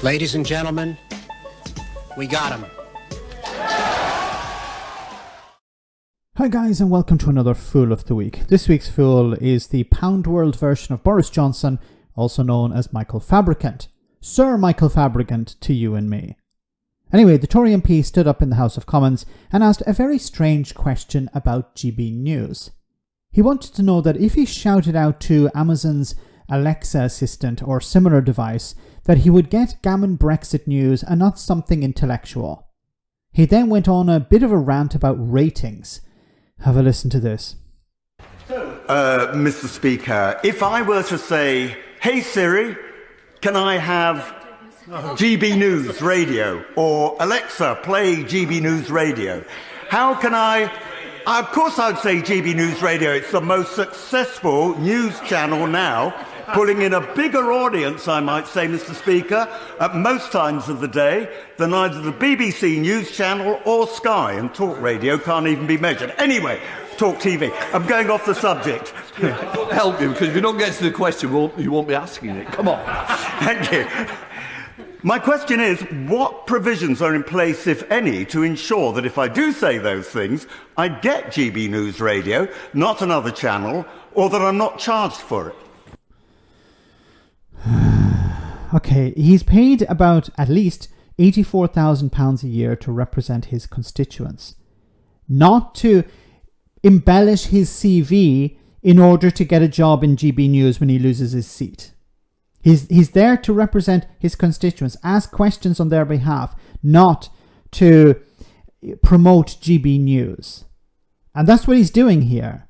Ladies and gentlemen, we got him. Hi guys, and welcome to another Fool of the Week. This week's Fool is the Pound World version of Boris Johnson, also known as Michael Fabricant. Sir Michael Fabricant to you and me. Anyway, the Tory MP stood up in the House of Commons and asked a very strange question about GB News. He wanted to know that if he shouted out to Amazon's Alexa assistant or similar device that he would get gammon Brexit news and not something intellectual. He then went on a bit of a rant about ratings. Have a listen to this. Mr. Speaker, if I were to say, hey Siri, can I have GB News Radio? Or Alexa, play GB News Radio. How can I... Of course I'd say GB News Radio. It's the most successful news channel now, pulling in a bigger audience, I might say, Mr. Speaker, at most times of the day than either the BBC News Channel or Sky, and talk radio can't even be measured. Anyway, talk TV. I'm going off the subject. I've got to help you, because if you don't get to the question, you won't be asking it. Come on. Thank you. My question is, what provisions are in place, if any, to ensure that if I do say those things, I get GB News Radio, not another channel, or that I'm not charged for it? Okay, he's paid about at least £84,000 a year to represent his constituents, not to embellish his CV in order to get a job in GB News when he loses his seat. He's there to represent his constituents, ask questions on their behalf, not to promote GB News. And that's what he's doing here.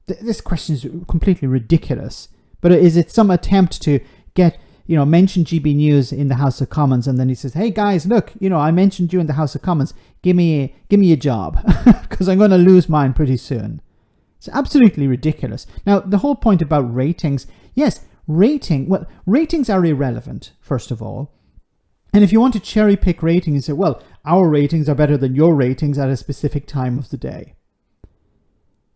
This question is completely ridiculous. But is it some attempt to get, mention GB News in the House of Commons, and then he says, hey guys, look, I mentioned you in the House of Commons. Give me a job, because I'm going to lose mine pretty soon. It's absolutely ridiculous. Now, the whole point about ratings, yes, ratings are irrelevant, first of all. And if you want to cherry pick ratings and say, well, our ratings are better than your ratings at a specific time of the day.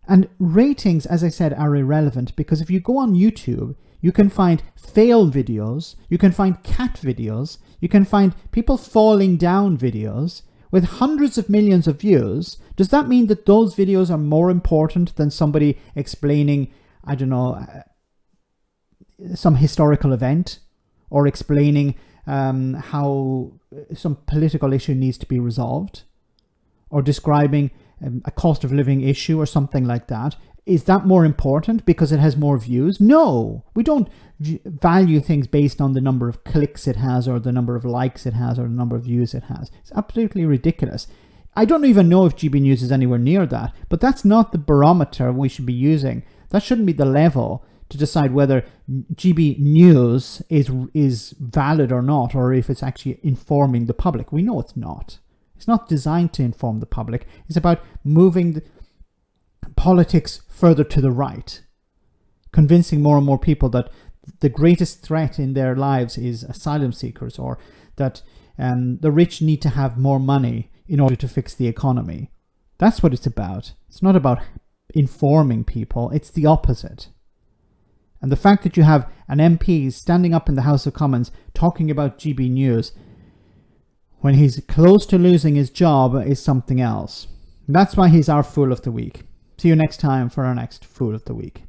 And ratings, as I said, are irrelevant because if you go on YouTube, you can find fail videos, you can find cat videos, you can find people falling down videos with hundreds of millions of views. Does that mean that those videos are more important than somebody explaining, I don't know, some historical event, or explaining how some political issue needs to be resolved, or describing a cost of living issue or something like that? Is that more important because it has more views? No, we don't value things based on the number of clicks it has, or the number of likes it has, or the number of views it has. It's absolutely ridiculous. I don't even know if GB News is anywhere near that, but that's not the barometer we should be using. That shouldn't be the level to decide whether GB News is valid or not, or if it's actually informing the public. We know it's not. It's not designed to inform the public. It's about moving the politics further to the right, convincing more and more people that the greatest threat in their lives is asylum seekers, or that the rich need to have more money in order to fix the economy. That's what it's about. It's not about informing people. It's the opposite. And the fact that you have an MP standing up in the House of Commons talking about GB News when he's close to losing his job is something else. That's why he's our Fool of the Week. See you next time for our next Fool of the Week.